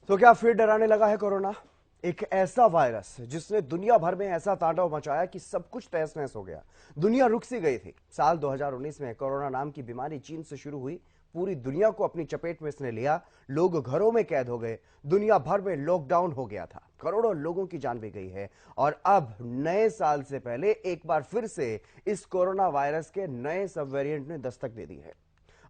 तो क्या फिर डराने लगा है कोरोना? एक ऐसा वायरस जिसने दुनिया भर में ऐसा तांडव मचाया कि सब कुछ तहस नहस हो गया। दुनिया रुक सी गई थी। साल 2019 में कोरोना नाम की बीमारी चीन से शुरू हुई, पूरी दुनिया को अपनी चपेट में इसने लिया। लोग घरों में कैद हो गए, दुनिया भर में लॉकडाउन हो गया था, करोड़ों लोगों की जान भी गई है। और अब नए साल से पहले एक बार फिर से इस कोरोना वायरस के नए सब वेरिएंट ने दस्तक दे दी है।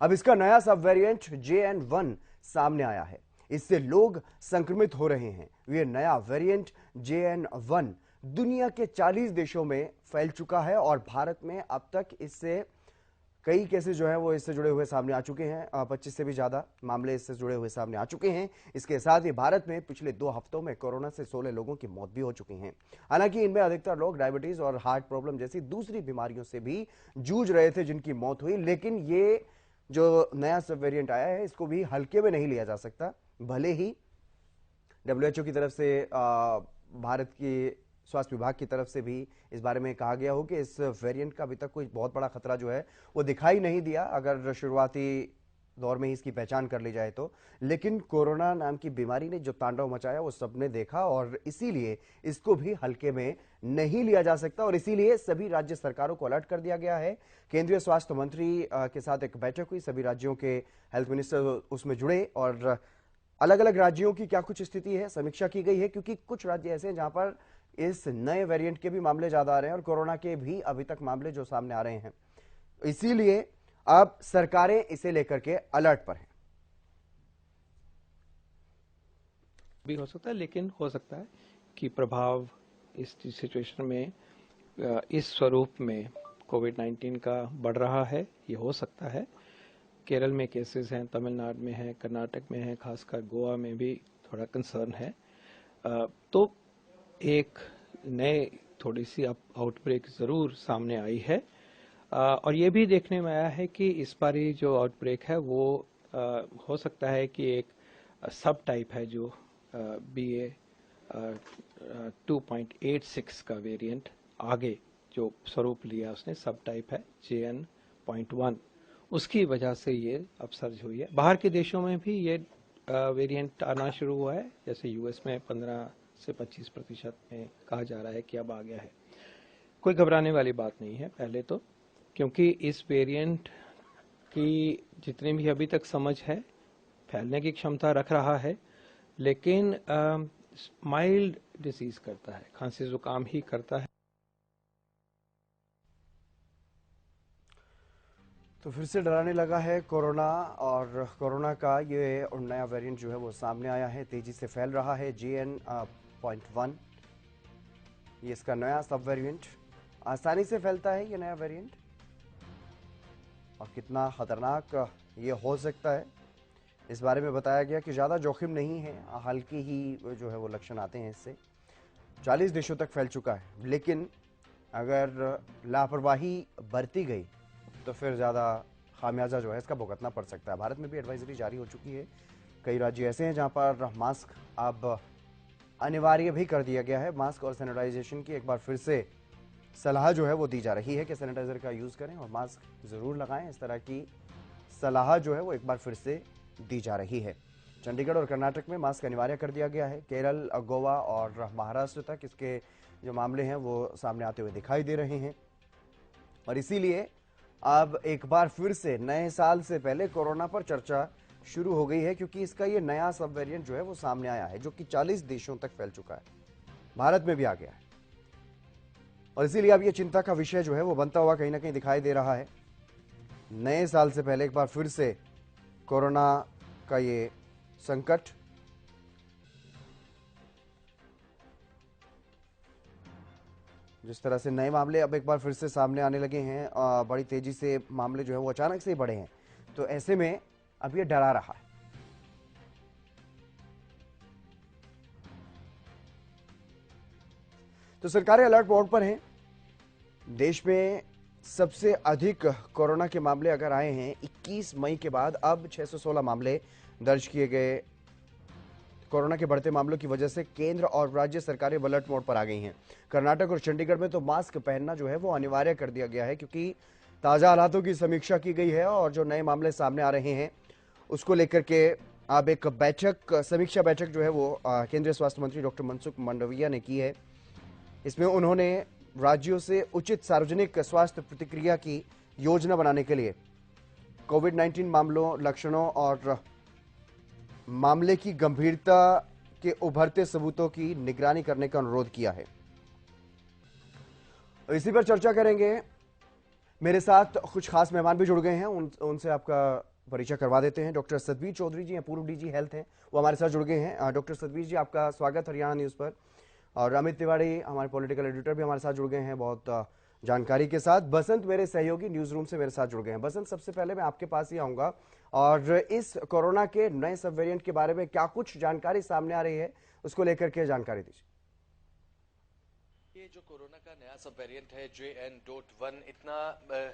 अब इसका नया सब वेरिएंट JN1 सामने आया है। इससे लोग संक्रमित हो रहे हैं। ये नया वेरिएंट JN1 दुनिया के 40 देशों में फैल चुका है और भारत में अब तक इससे कई केसेस जो है वो इससे जुड़े हुए सामने आ चुके हैं। 25 से भी ज्यादा मामले इससे जुड़े हुए सामने आ चुके हैं। इसके साथ ही भारत में पिछले 2 हफ्तों में कोरोना से 16 लोगों की मौत भी हो चुकी है। हालांकि इनमें अधिकतर लोग डायबिटीज और हार्ट प्रॉब्लम जैसी दूसरी बीमारियों से भी जूझ रहे थे, जिनकी मौत हुई। लेकिन ये जो नया सब वेरिएंट आया है, इसको भी हल्के में नहीं लिया जा सकता। भले ही WHO की तरफ से भारत की स्वास्थ्य विभाग की तरफ से भी इस बारे में कहा गया हो कि इस वेरिएंट का अभी तक कोई बहुत बड़ा खतरा जो है वो दिखाई नहीं दिया, अगर शुरुआती दौर में ही इसकी पहचान कर ली जाए तो। लेकिन कोरोना नाम की बीमारी ने जो तांडव मचाया वो सबने देखा और इसीलिए इसको भी हल्के में नहीं लिया जा सकता और इसीलिए सभी राज्य सरकारों को अलर्ट कर दिया गया है। केंद्रीय स्वास्थ्य मंत्री के साथ एक बैठक हुई, सभी राज्यों के हेल्थ मिनिस्टर उसमें जुड़े और अलग अलग राज्यों की क्या कुछ स्थिति है समीक्षा की गई है, क्योंकि कुछ राज्य ऐसे हैं जहां पर इस नए वेरिएंट के भी मामले ज्यादा आ रहे हैं और कोरोना के भी अभी तक मामले जो सामने आ रहे हैं, इसीलिए अब सरकारें इसे लेकर के अलर्ट पर हैं। भी हो सकता है, लेकिन हो सकता है कि प्रभाव इस सिचुएशन में इस स्वरूप में कोविड-19 का बढ़ रहा है, ये हो सकता है। केरल में केसेस हैं, तमिलनाडु में है, कर्नाटक में है, खासकर गोवा में भी थोड़ा कंसर्न है। तो एक नए थोड़ी सी आउटब्रेक ज़रूर सामने आई है और ये भी देखने में आया है कि इस बारी जो आउटब्रेक है वो हो सकता है कि एक सब टाइप है जो BA 2.86 का वेरिएंट आगे जो स्वरूप लिया उसने, सब टाइप है JN.1, उसकी वजह से ये अपसर्ज हुई है। बाहर के देशों में भी ये वेरिएंट आना शुरू हुआ है, जैसे US में 15 से 25% में कहा जा रहा है कि अब आ गया है। कोई घबराने वाली बात नहीं है पहले तो, क्योंकि इस वेरिएंट की जितनी भी अभी तक समझ है फैलने की क्षमता रख रहा है, लेकिन माइल्ड डिसीज करता है, खांसी जुकाम ही करता है। तो फिर से डराने लगा है कोरोना और कोरोना का ये नया वेरिएंट जो है वो सामने आया है, तेजी से फैल रहा है। JN.1 ये इसका नया सब वेरिएंट आसानी से फैलता है। ये नया वेरिएंट और कितना खतरनाक ये हो सकता है इस बारे में बताया गया कि ज़्यादा जोखिम नहीं है, हल्की ही जो है वो लक्षण आते हैं इससे। 40 देशों तक फैल चुका है, लेकिन अगर लापरवाही बरती गई तो फिर ज़्यादा खामियाजा जो है इसका भुगतना पड़ सकता है। भारत में भी एडवाइजरी जारी हो चुकी है। कई राज्य ऐसे हैं जहां पर मास्क अब अनिवार्य भी कर दिया गया है। मास्क और सैनिटाइजेशन की एक बार फिर से सलाह जो है वो दी जा रही है कि सैनिटाइजर का यूज़ करें और मास्क ज़रूर लगाएं। इस तरह की सलाह जो है वो एक बार फिर से दी जा रही है। चंडीगढ़ और कर्नाटक में मास्क अनिवार्य कर दिया गया है। केरल, गोवा और महाराष्ट्र तक इसके जो मामले हैं वो सामने आते हुए दिखाई दे रहे हैं और इसीलिए अब एक बार फिर से नए साल से पहले कोरोना पर चर्चा शुरू हो गई है, क्योंकि इसका ये नया सब वेरिएंट जो है वो सामने आया है, जो कि 40 देशों तक फैल चुका है, भारत में भी आ गया है और इसीलिए अब ये चिंता का विषय जो है वो बनता हुआ कहीं ना कहीं दिखाई दे रहा है। नए साल से पहले एक बार फिर से कोरोना का ये संकट, जिस तरह से नए मामले अब एक बार फिर से सामने आने लगे हैं, बड़ी तेजी से मामले जो है वो अचानक से ही बढ़े हैं, तो ऐसे में अब ये डरा रहा है। तो सरकारें अलर्ट मोड पर हैं। देश में सबसे अधिक कोरोना के मामले अगर आए हैं 21 मई के बाद, अब 616 मामले दर्ज किए गए। कोरोना के बढ़ते मामलों की वजह से केंद्र और राज्य सरकारें अलर्ट मोड पर आ गई हैं। कर्नाटक और चंडीगढ़ में तो मास्क पहनना जो है वो अनिवार्य कर दिया गया है, क्योंकि ताजा हालातों की समीक्षा की गई है और जो नए मामले सामने आ रहे हैं उसको लेकर के अब एक समीक्षा बैठक जो है वो केंद्रीय स्वास्थ्य मंत्री डॉक्टर मनसुख मांडविया ने की है। इसमें उन्होंने राज्यों से उचित सार्वजनिक स्वास्थ्य प्रतिक्रिया की योजना बनाने के लिए कोविड-19 मामलों, लक्षणों और मामले की गंभीरता के उभरते सबूतों की निगरानी करने का अनुरोध किया है। इसी पर चर्चा करेंगे। मेरे साथ कुछ खास मेहमान भी जुड़ गए हैं, उनसे आपका परिचय करवा देते हैं। डॉक्टर सतवीर चौधरी जी हैं, पूर्व डीजी हेल्थ हैं, वो हमारे साथ जुड़ गए हैं। डॉक्टर सतवीर जी, आपका स्वागत हरियाणा न्यूज पर। और अमित तिवारी, हमारे पॉलिटिकल एडिटर, भी हमारे साथ जुड़ गए हैं बहुत जानकारी के साथ। बसंत, मेरे सहयोगी न्यूज रूम से मेरे साथ जुड़ गए हैं। बसंत, सबसे पहले मैं आपके पास ही आऊंगा और इस कोरोना के नए सब वेरिएंट के बारे में क्या कुछ जानकारी सामने आ रही है, उसको लेकर के जानकारी दीजिए। ये जो कोरोना का नया सब वेरिएंट है JN.1 इतना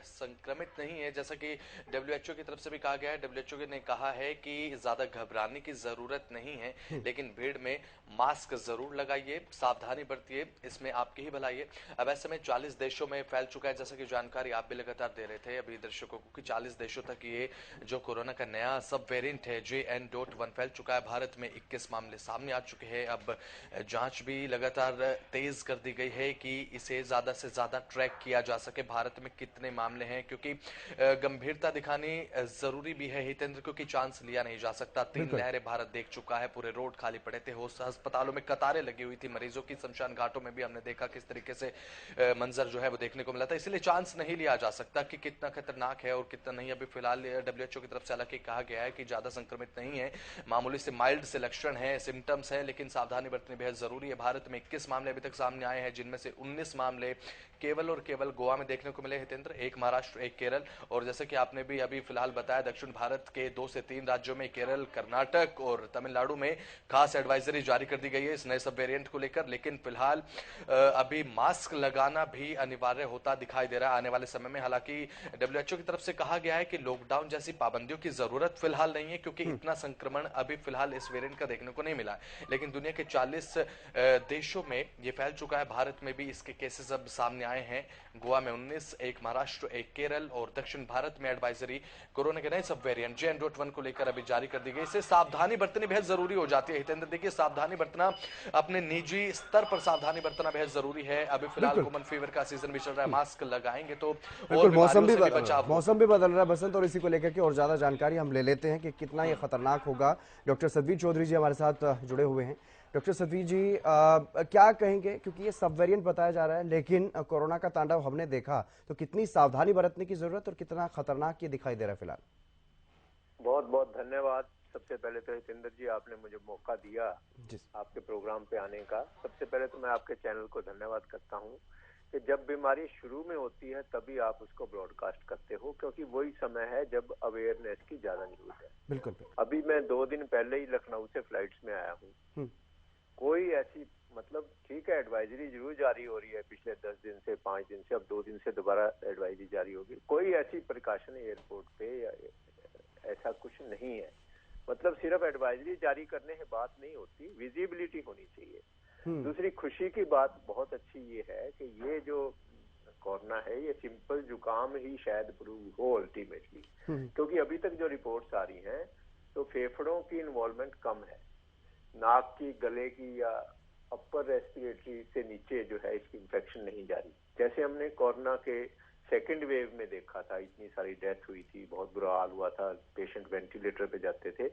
संक्रमित नहीं है, जैसा कि WHO की तरफ से भी कहा गया है। WHO ने कहा है कि ज्यादा घबराने की जरूरत नहीं है, लेकिन भीड़ में मास्क जरूर लगाइए, सावधानी बरतिए, इसमें आपकी ही भलाई है। अब ऐसे में 40 देशों में फैल चुका है, जैसा कि जानकारी आप भी लगातार दे रहे थे अभी दर्शकों को, कि 40 देशों तक ये जो कोरोना का नया सब वेरिएंट है JN.1 फैल चुका है। भारत में 21 मामले सामने आ चुके हैं। अब जांच भी लगातार तेज कर दी गई है कि इसे ज्यादा से ज्यादा ट्रैक किया जा सके, भारत में कितने मामले हैं, क्योंकि गंभीरता दिखानी जरूरी भी है हितेंद्र, क्योंकि चांस लिया नहीं जा सकता। 3 लहरें भारत देख चुका है, पूरे रोड खाली पड़े थे, अस्पतालों में कतारें लगी हुई थी मरीजों की, शमशान घाटों में भी हमने देखा किस तरीके से मंजर जो है वो देखने को मिला था। इसलिए चांस नहीं लिया जा सकता कि कितना खतरनाक है और कितना नहीं। अभी फिलहाल WHO की तरफ से हालांकि कहा गया है कि ज्यादा संक्रमित नहीं है, मामूली से माइल्ड से लक्षण है, सिम्टम्स है, लेकिन सावधानी बरतनी बेहद जरूरी है। भारत में 21 मामले अभी तक सामने आए हैं, जिनमें से 19 मामले केवल और केवल गोवा में देखने को मिले हितेंद्र, एक महाराष्ट्र, एक केरल। और जैसे कि आपने भी अभी फिलहाल बताया, दक्षिण भारत के 2 से 3 राज्यों में, केरल, कर्नाटक और तमिलनाडु में खास एडवाइजरी जारी कर दी गई है इस नए सब वेरिएंट को लेकर। लेकिन फिलहाल अभी मास्क लगाना भी अनिवार्य होता दिखाई दे रहा है आने वाले समय में। हालांकि WHO की तरफ से कहा गया है कि लॉकडाउन जैसी पाबंदियों की जरूरत फिलहाल नहीं है, क्योंकि इतना संक्रमण अभी फिलहाल इस वेरिएंट का देखने को नहीं मिला है। लेकिन दुनिया के 40 देशों में ये फैल चुका है, भारत में भी इसके केसेस अब सामने आए हैं। गोवा में 19, एक महाराष्ट्र, एक केरल और दक्षिण भारत में एडवाइजरी कोरोना के नए सब वेरिएंट JN.1 को लेकर अभी जारी कर दी गई। इससे सावधानी बरतनी बेहद जरूरी हो जाती है हितेंद्र। देखिए, सावधानी बरतना, अपने निजी स्तर पर सावधानी बरतना बेहद जरूरी है। अभी फिलहाल कॉमन फीवर का सीजन भी चल रहा है, मास्क लगाएंगे तो और बीमारियों से भी बचाव होगा। मौसम भी बदल रहा है बसंत, और इसी को लेकर के और ज्यादा जानकारी हम ले लेते हैं कि कितना ये खतरनाक होगा। डॉक्टर सतवीर चौधरी जी हमारे साथ जुड़े हुए हैं। डॉक्टर सतवीर जी, क्या कहेंगे, क्योंकि ये सब वेरिएंट बताया जा रहा है, लेकिन कोरोना का तांडव हमने देखा, तो कितनी सावधानी बरतने की जरूरत और कितना खतरनाक ये दिखाई दे रहा है फिलहाल? बहुत बहुत धन्यवाद। सबसे पहले तो हितेंद्र जी, आपने मुझे मौका दिया आपके प्रोग्राम पे आने का। सबसे पहले तो मैं आपके चैनल को धन्यवाद करता हूँ कि जब बीमारी शुरू में होती है तभी आप उसको ब्रॉडकास्ट करते हो, क्योंकि वही समय है जब अवेयरनेस की ज्यादा जरूरत है। बिल्कुल। अभी मैं 2 दिन पहले ही लखनऊ से फ्लाइट्स में आया हूँ। कोई ऐसी, मतलब ठीक है, एडवाइजरी जरूर जारी हो रही है पिछले 10 दिन से, 5 दिन से, अब 2 दिन से दोबारा एडवाइजरी जारी होगी। कोई ऐसी प्रिकॉशन एयरपोर्ट पे या ऐसा कुछ नहीं है। मतलब सिर्फ एडवाइजरी जारी करने से बात नहीं होती, विजिबिलिटी होनी चाहिए। दूसरी खुशी की बात बहुत अच्छी ये है कि ये जो कोरोना है, ये सिंपल जुकाम ही शायद प्रूव हो अल्टीमेटली, क्योंकि अभी तक जो रिपोर्ट्स आ रही हैं तो फेफड़ों की इन्वॉल्वमेंट कम है, नाक की, गले की या अपर रेस्पिरेटरी से नीचे जो है इसकी इंफेक्शन नहीं जा रही। जैसे हमने कोरोना के सेकेंड वेव में देखा था, इतनी सारी डेथ हुई थी, बहुत बुरा हाल हुआ था, पेशेंट वेंटिलेटर पे जाते थे,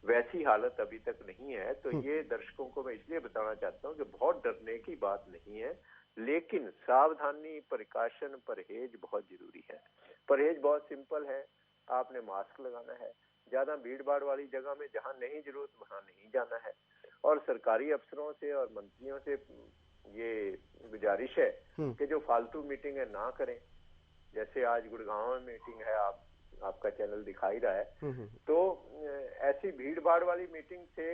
वैसी हालत अभी तक नहीं है। तो ये दर्शकों को मैं इसलिए बताना चाहता हूँ कि बहुत डरने की बात नहीं है, लेकिन सावधानी, प्रिकॉशन, परहेज बहुत जरूरी है। परहेज बहुत सिंपल है, आपने मास्क लगाना है, ज्यादा भीड़ भाड़ वाली जगह में जहाँ नहीं जरूरत वहां नहीं जाना है, और सरकारी अफसरों से और मंत्रियों से ये गुजारिश है कि जो फालतू मीटिंग है ना करें। जैसे आज गुड़गांव में मीटिंग है, आपका चैनल दिखाई रहा है, तो ऐसी भीड़ भाड़ वाली मीटिंग से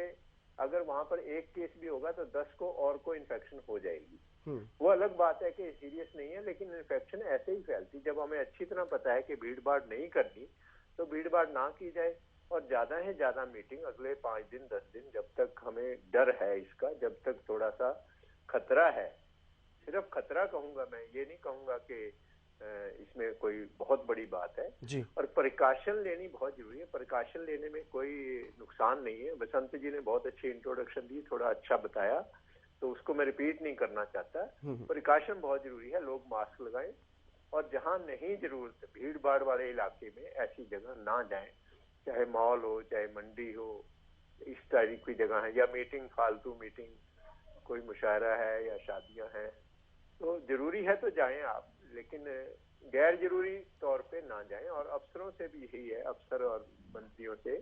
अगर वहां पर एक केस भी होगा तो 10 को और को इन्फेक्शन हो जाएगी। वो अलग बात है कि सीरियस नहीं है, लेकिन इन्फेक्शन ऐसे ही फैलती। जब हमें अच्छी तरह पता है कि भीड़ भाड़ नहीं करनी, तो भीड़ भाड़ ना की जाए, और ज्यादा है ज्यादा मीटिंग अगले 5 दिन 10 दिन, जब तक हमें डर है इसका, जब तक थोड़ा सा खतरा है, सिर्फ खतरा कहूंगा मैं, ये नहीं कहूंगा कि इसमें कोई बहुत बड़ी बात है। जी। और प्रिकॉशन लेनी बहुत जरूरी है। प्रिकॉशन लेने में कोई नुकसान नहीं है। बसंत जी ने बहुत अच्छी इंट्रोडक्शन दी, थोड़ा अच्छा बताया, तो उसको मैं रिपीट नहीं करना चाहता। प्रिकॉशन बहुत जरूरी है, लोग मास्क लगाएं और जहां नहीं जरूरत, भीड़ भाड़ वाले इलाके में ऐसी जगह ना जाएं, चाहे मॉल हो, चाहे मंडी हो, इस तरह की जगह है, या मीटिंग, फालतू मीटिंग, कोई मुशायरा है या शादियां हैं, तो जरूरी है तो जाएं आप, लेकिन गैर जरूरी तौर पे ना जाएं। और अफसरों से भी यही है, अफसर और मंत्रियों से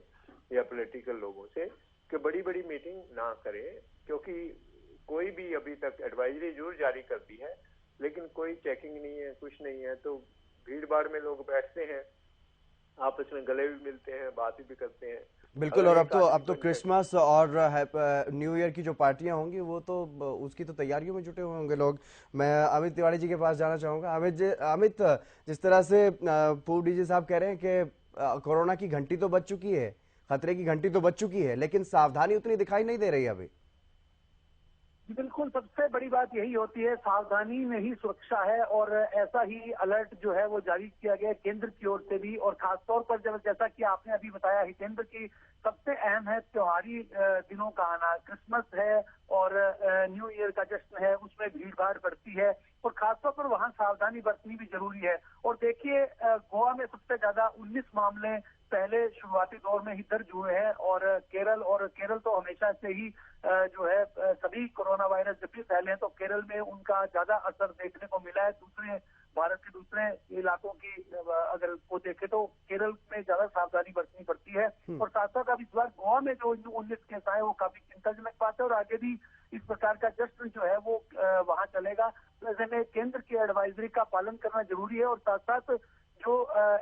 या पॉलिटिकल लोगों से, कि बड़ी बड़ी मीटिंग ना करें, क्योंकि कोई भी अभी तक एडवाइजरी जरूर जारी कर दी है, लेकिन कोई चेकिंग नहीं है, कुछ नहीं है। तो भीड़ भाड़ में लोग बैठते हैं, आपस में गले भी मिलते हैं, बात भी करते हैं। बिल्कुल। अगर और एक अब आदमी तो को क्रिसमस और न्यू ईयर की जो पार्टियां होंगी वो तो उसकी तो तैयारियों में जुटे हुए होंगे लोग। मैं अमित तिवारी जी के पास जाना चाहूंगा। अमित, जिस तरह से पूर्व डीजी साहब कह रहे हैं कि कोरोना की घंटी तो बज चुकी है, खतरे की घंटी तो बज चुकी है, लेकिन सावधानी उतनी दिखाई नहीं दे रही अभी। बिल्कुल, सबसे बड़ी बात यही होती है, सावधानी में ही सुरक्षा है। और ऐसा ही अलर्ट जो है वो जारी किया गया केंद्र की ओर से भी। और खासतौर पर जब, जैसा कि आपने अभी बताया हितेंद्र, की सबसे अहम है त्योहारी दिनों का आना। क्रिसमस है और न्यू ईयर का जश्न है, उसमें भीड़ भाड़ बढ़ती है और खासतौर पर वहां सावधानी बरतनी भी जरूरी है। और देखिए, गोवा में सबसे ज्यादा 19 मामले पहले शुरुआती दौर में ही दर्ज हुए हैं। और केरल तो हमेशा से ही जो है सभी कोरोना वायरस जब भी फैले हैं तो केरल में उनका ज्यादा असर देखने को मिला है। भारत के दूसरे इलाकों की अगर को देखे तो केरल में ज्यादा सावधानी बरतनी पड़ती है। और साथ साथ अब इस बार गोवा में जो 19 केस आए वो काफी चिंताजनक बात है। और आगे भी इस प्रकार का जश्न जो है वो वहां चलेगा। तो ऐसे में केंद्र की एडवाइजरी का पालन करना जरूरी है। और साथ साथ जो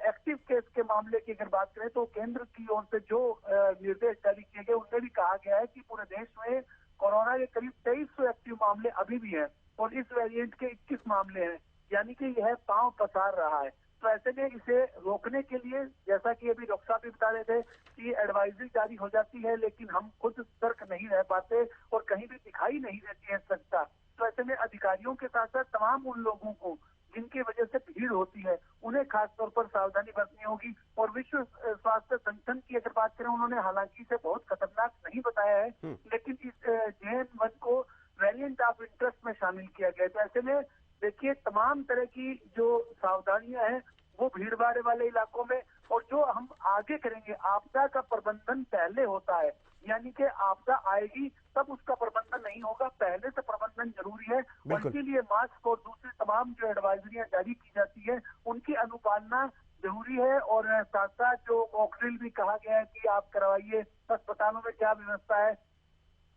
एक्टिव केस के मामले की अगर बात करें तो केंद्र की ओर से जो निर्देश जारी किए गए उनमें भी कहा गया है कि पूरे देश में कोरोना के करीब 2300 एक्टिव मामले अभी भी हैं और इस वेरिएंट के 21 मामले हैं, यानी कि यह पांव पसार रहा है। तो ऐसे में इसे रोकने के लिए, जैसा कि अभी डॉक्टर साहब भी बता रहे थे कि एडवाइजरी जारी हो जाती है लेकिन हम खुद सतर्क नहीं रह पाते और कहीं भी दिखाई नहीं देती है सच्चा। तो ऐसे में अधिकारियों के साथ साथ तमाम उन लोगों को जिनकी वजह से भीड़ होती है उन्हें खासतौर पर सावधानी बरतनी होगी। और विश्व स्वास्थ्य संगठन की अगर बात करें, उन्होंने हालांकि इसे बहुत खतरनाक नहीं बताया है, लेकिन इस JN1 को वेरिएंट ऑफ इंटरेस्ट में शामिल किया गया। तो ऐसे में देखिए, तमाम तरह की जो सावधानियां हैं वो भीड़ भाड़ वाले इलाकों में, और जो हम आगे करेंगे, आपदा का प्रबंधन पहले होता है, यानी कि आपदा आएगी तब उसका प्रबंधन नहीं होगा, पहले से प्रबंधन जरूरी है। और इसीलिए मास्क और दूसरी तमाम जो एडवाइजरियां जारी की जाती है उनकी अनुपालना जरूरी है। और साथ साथ जो मॉकड्रिल भी कहा गया है कि आप करवाइए, अस्पतालों में क्या व्यवस्था है।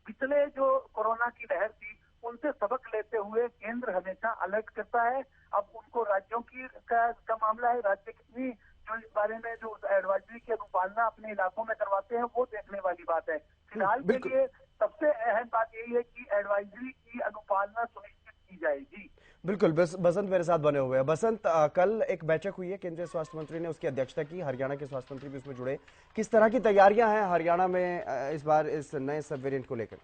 पिछले जो कोरोना की लहर थी उनसे सबक लेते हुए केंद्र हमेशा अलर्ट करता है। अब उनको राज्यों की का मामला है, राज्य कितनी जो इस बारे में जो एडवाइजरी की अनुपालना अपने इलाकों में करवाते हैं वो देखने वाली बात है। फिलहाल के लिए सबसे अहम बात यही है कि एडवाइजरी की अनुपालना सुनिश्चित की जाए। जी बिल्कुल। बसंत मेरे साथ बने हुए हैं। बसंत, कल एक बैठक हुई है, केंद्रीय स्वास्थ्य मंत्री ने उसकी अध्यक्षता की, हरियाणा के स्वास्थ्य मंत्री भी उसमें जुड़े। किस तरह की तैयारियां हैं हरियाणा में इस बार इस नए सब वेरिएंट को लेकर?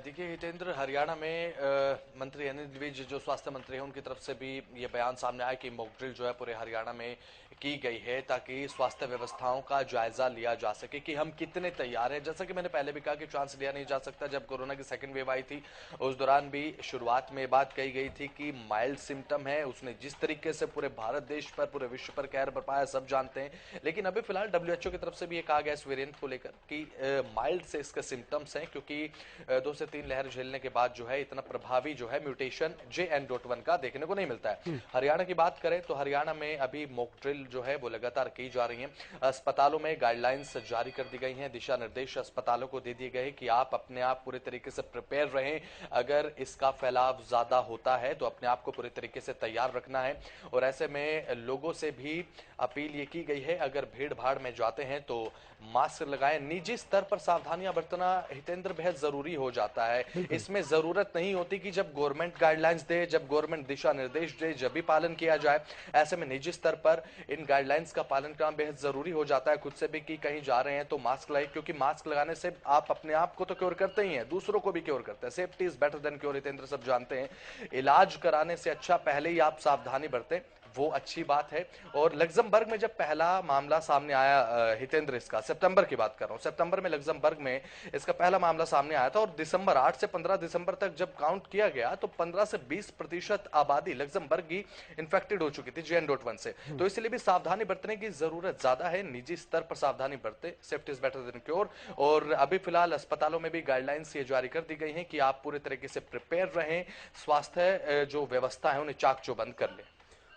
देखिए हितेंद्र, हरियाणा में मंत्री अनिल विज जो स्वास्थ्य मंत्री हैं उनकी तरफ से भी ये बयान सामने आया कि मॉक ड्रिल जो है पूरे हरियाणा में की गई है ताकि स्वास्थ्य व्यवस्थाओं का जायजा लिया जा सके कि हम कितने तैयार हैं। जैसा कि मैंने पहले भी कहा कि चांस लिया नहीं जा सकता। जब कोरोना की सेकंड वेव आई थी उस दौरान भी शुरुआत में बात कही गई थी कि माइल्ड सिम्टम है, उसने जिस तरीके से पूरे भारत देश पर, पूरे विश्व पर कहर बरपाया सब जानते हैं। लेकिन अभी फिलहाल WHO की तरफ से भी ये कहा गया इस वेरिएंट को लेकर कि माइल्ड से इसके सिम्टम्स हैं, क्योंकि 2 से 3 लहर झेलने के बाद जो है इतना प्रभावी जो है म्यूटेशन JN.1 का देखने को नहीं मिलता है। हरियाणा की बात करें तो हरियाणा में अभी मॉक ड्रिल जो है वो लगातार की जा रही है। अस्पतालों में गाइडलाइंस जारी कर दी गई हैं, दिशा निर्देश अस्पतालों को दे दिए गए कि आप अपने आप पूरे तरीके से प्रिपेयर रहें। अगर इसका फैलाव ज्यादा होता है तो अपने आप को पूरे तरीके से तैयार रखना है। और ऐसे में लोगों से भी अपील ये की गई है, अगर भीड़ भाड़ में जाते हैं तो मास्क लगाएं। निजी स्तर पर सावधानियां बरतना हितेंद्र बेहद जरूरी हो जाता है। इसमें जरूरत नहीं होती कि जब गवर्नमेंट गाइडलाइंस दे, जब गवर्नमेंट दिशा निर्देश दे, जब भी पालन किया जाए। ऐसे में निजी स्तर पर इन गाइडलाइंस का पालन करना बेहद जरूरी हो जाता है। खुद से भी कि कहीं जा रहे हैं तो मास्क लगाएं, क्योंकि मास्क लगाने से आप अपने आप को तो क्योर करते ही हैं, दूसरों को भी क्योर करते हैं। Safety is better than cure, Hitendra सब जानते हैं। इलाज कराने से अच्छा पहले ही आप सावधानी बरतें। वो अच्छी बात है। और लग्जमबर्ग में जब पहला मामला सामने आया, हितेंद्र, इसका सितंबर की बात कर रहा हूँ, सितंबर में लग्जमबर्ग में इसका पहला मामला सामने आया था और दिसंबर 8 से 15 दिसंबर तक जब काउंट किया गया तो 15 से 20% आबादी लग्जमबर्ग की इन्फेक्टेड हो चुकी थी JN.1 से। तो इसलिए भी सावधानी बरतने की जरूरत ज्यादा है, निजी स्तर पर सावधानी बरते, safety is better than cure. और अभी फिलहाल अस्पतालों में भी गाइडलाइंस ये जारी कर दी गई हैं कि आप पूरे तरीके से प्रिपेयर रहें, स्वास्थ्य जो व्यवस्था है उन्हें चाक चौबंद कर लें।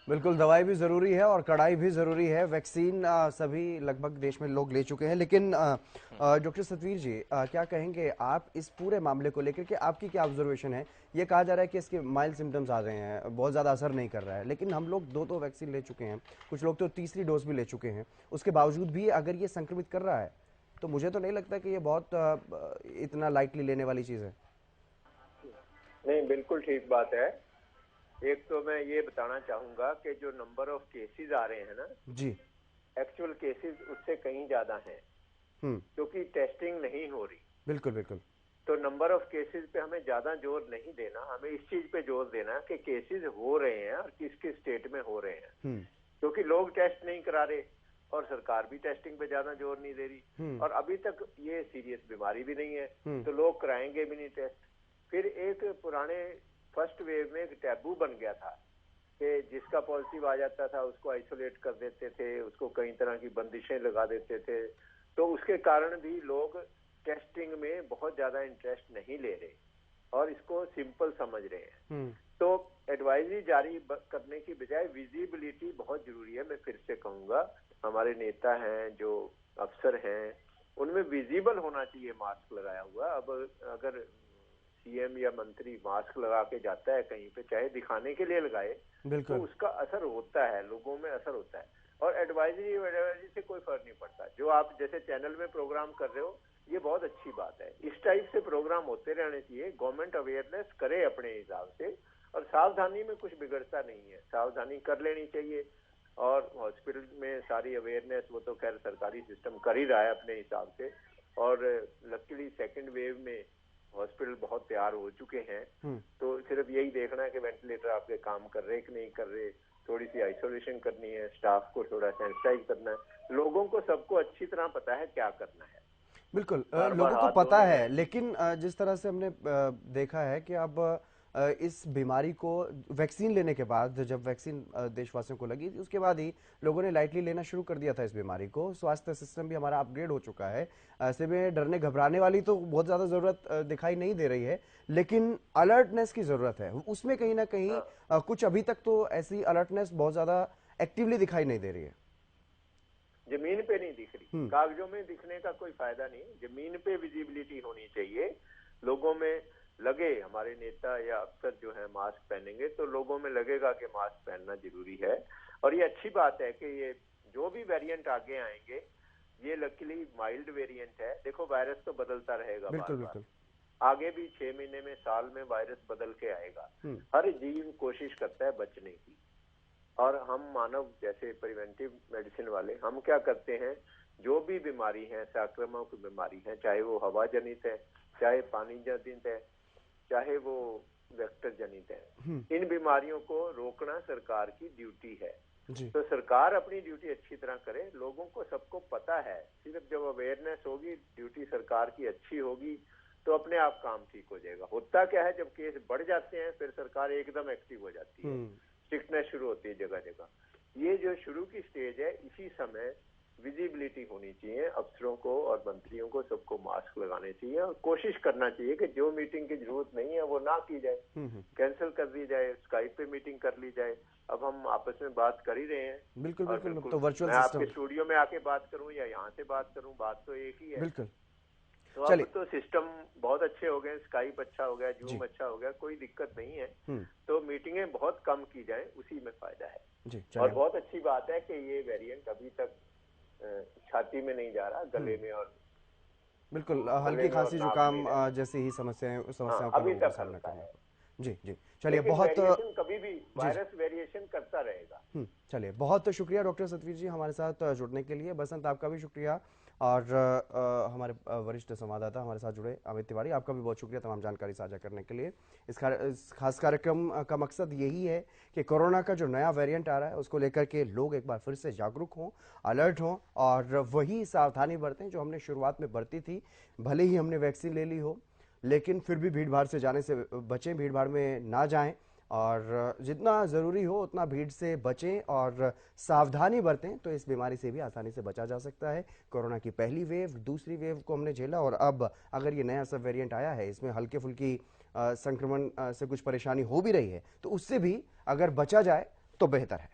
बिल्कुल, दवाई भी ज़रूरी है और कड़ाई भी ज़रूरी है। वैक्सीन सभी लगभग देश में लोग ले चुके हैं, लेकिन डॉक्टर सतवीर जी, क्या कहेंगे आप इस पूरे मामले को लेकर के? आपकी क्या ऑब्जर्वेशन है? ये कहा जा रहा है कि इसके माइल्ड सिम्टम्स आ रहे हैं, बहुत ज़्यादा असर नहीं कर रहा है, लेकिन हम लोग दो वैक्सीन ले चुके हैं, कुछ लोग तो तीसरी डोज भी ले चुके हैं, उसके बावजूद भी अगर ये संक्रमित कर रहा है तो मुझे तो नहीं लगता कि ये बहुत इतना लाइटली लेने वाली चीज़ है। नहीं, बिल्कुल ठीक बात है। एक तो मैं ये बताना चाहूंगा कि जो नंबर ऑफ केसेस आ रहे हैं ना जी, एक्चुअल केसेस उससे कहीं ज्यादा हैं, क्योंकि टेस्टिंग नहीं हो रही। बिल्कुल बिल्कुल। तो नंबर ऑफ केसेस पे हमें ज्यादा जोर नहीं देना, हमें इस चीज पे जोर देना कि केसेस हो रहे हैं और किस किस स्टेट में हो रहे हैं, क्योंकि लोग टेस्ट नहीं करा रहे और सरकार भी टेस्टिंग पे ज्यादा जोर नहीं दे रही, और अभी तक ये सीरियस बीमारी भी नहीं है तो लोग कराएंगे भी नहीं टेस्ट। फिर एक पुराने फर्स्ट वेव में एक टैबू बन गया था कि जिसका पॉजिटिव आ जाता था उसको आइसोलेट कर देते थे, उसको कई तरह की बंदिशें लगा देते थे, तो उसके कारण भी लोग टेस्टिंग में बहुत ज्यादा इंटरेस्ट नहीं ले रहे और इसको सिंपल समझ रहे हैं। तो एडवाइजरी जारी करने की बजाय विजिबिलिटी बहुत जरूरी है। मैं फिर से कहूंगा, हमारे नेता हैं, जो अफसर हैं, उनमें विजिबल होना चाहिए मास्क लगाया हुआ। अब अगर सीएम या मंत्री मास्क लगा के जाता है कहीं पे, चाहे दिखाने के लिए लगाए, तो उसका असर होता है, लोगों में असर होता है। और एडवाइजरी से कोई फर्क नहीं पड़ता। जो आप जैसे चैनल में प्रोग्राम कर रहे हो, ये बहुत अच्छी बात है। इस टाइप से प्रोग्राम होते रहने चाहिए। गवर्नमेंट अवेयरनेस करे अपने हिसाब से, और सावधानी में कुछ बिगड़ता नहीं है, सावधानी कर लेनी चाहिए। और हॉस्पिटल में सारी अवेयरनेस वो तो खैर सरकारी सिस्टम कर ही रहा है अपने हिसाब से। और लकीली सेकेंड वेव में हॉस्पिटल बहुत तैयार हो चुके हैं, तो सिर्फ यही देखना है कि वेंटिलेटर आपके काम कर रहे कि नहीं कर रहे, थोड़ी सी आइसोलेशन करनी है, स्टाफ को थोड़ा सैनिटाइज करना है। लोगों को सबको अच्छी तरह पता है क्या करना है। बिल्कुल, लोगों को पता है, लेकिन जिस तरह से हमने देखा है कि अब इस बीमारी को वैक्सीन लेने के बाद, जब वैक्सीन देशवासियों को लगी उसके बाद ही लोगों ने लाइटली लेना शुरू कर दिया था इस बीमारी को। स्वास्थ्य सिस्टम भी हमारा अपग्रेड हो चुका है, ऐसे में डरने घबराने वाली तो बहुत ज्यादा जरूरत दिखाई नहीं दे रही है, लेकिन अलर्टनेस की जरूरत है। उसमें कहीं ना कहीं कुछ अभी तक तो ऐसी अलर्टनेस बहुत ज्यादा एक्टिवली दिखाई नहीं दे रही है। जमीन पे नहीं दिख रही, कागजों में दिखने का कोई फायदा नहीं, जमीन पे विजिबिलिटी होनी चाहिए। लोगों में लगे, हमारे नेता या अफसर जो है मास्क पहनेंगे तो लोगों में लगेगा कि मास्क पहनना जरूरी है। और ये अच्छी बात है कि ये जो भी वेरिएंट आगे आएंगे, ये लकीली माइल्ड वेरिएंट है। देखो, वायरस तो बदलता रहेगा, बिल्कुल बार बार। बिल्कुल। आगे भी 6 महीने में, साल में वायरस बदल के आएगा। हर जीव कोशिश करता है बचने की, और हम मानव जैसे प्रिवेंटिव मेडिसिन वाले, हम क्या करते हैं, जो भी बीमारी है, संक्रामक बीमारी है, चाहे वो हवा जनित है, चाहे पानी जनित है, चाहे वो वेक्टर जनित है, इन बीमारियों को रोकना सरकार की ड्यूटी है। तो सरकार अपनी ड्यूटी अच्छी तरह करे, लोगों को सबको पता है। सिर्फ जब अवेयरनेस होगी, ड्यूटी सरकार की अच्छी होगी, तो अपने आप काम ठीक हो जाएगा। होता क्या है, जब केस बढ़ जाते हैं फिर सरकार एकदम एक्टिव हो जाती है, स्ट्रिक्टनेस शुरू होती है जगह जगह। ये जो शुरू की स्टेज है, इसी समय विजिबिलिटी होनी चाहिए। अफसरों को और मंत्रियों को सबको मास्क लगाने चाहिए, और कोशिश करना चाहिए कि जो मीटिंग की जरूरत नहीं है वो ना की जाए, कैंसिल कर दी जाए, स्काइप पे मीटिंग कर ली जाए। अब हम आपस में बात कर ही रहे हैं। बिल्कुल बिल्कुल, तो वर्चुअल मैं सिस्टम, आपके स्टूडियो में आके बात करूं या यहाँ से बात करूं, बात तो एक ही है। बिल्कुल। तो अब तो सिस्टम बहुत अच्छे हो गए, स्काइप अच्छा हो गया, जूम अच्छा हो गया, कोई दिक्कत नहीं है। तो मीटिंगें बहुत कम की जाए, उसी में फायदा है जी। और बहुत अच्छी बात है कि ये वेरिएंट अभी तक छाती में नहीं जा रहा, गले में, और बिल्कुल हल्की खांसी जुकाम जैसी ही समस्याओं का अभी लोगों का तक सामना करना। जी जी, चलिए लेकिन बहुत वेरिएशन कभी भी वायरस वेरिएशन करता रहेगा। चलिए बहुत शुक्रिया डॉक्टर सतवीर जी हमारे साथ जुड़ने के लिए। बसंत आपका भी शुक्रिया, और हमारे वरिष्ठ संवाददाता हमारे साथ जुड़े अमित तिवारी, आपका भी बहुत शुक्रिया तमाम जानकारी साझा करने के लिए। इस खास कार्यक्रम का मकसद यही है कि कोरोना का जो नया वेरिएंट आ रहा है उसको लेकर के लोग एक बार फिर से जागरूक हों, अलर्ट हों, और वही सावधानी बरतें जो हमने शुरुआत में बरती थी। भले ही हमने वैक्सीन ले ली हो, लेकिन फिर भी भीड़ भाड़ से जाने से बचें, भीड़ भाड़ में ना जाएं, और जितना ज़रूरी हो उतना भीड़ से बचें और सावधानी बरतें, तो इस बीमारी से भी आसानी से बचा जा सकता है। कोरोना की पहली वेव, दूसरी वेव को हमने झेला, और अब अगर ये नया सब वेरिएंट आया है, इसमें हल्के फुल्की संक्रमण से कुछ परेशानी हो भी रही है, तो उससे भी अगर बचा जाए तो बेहतर है।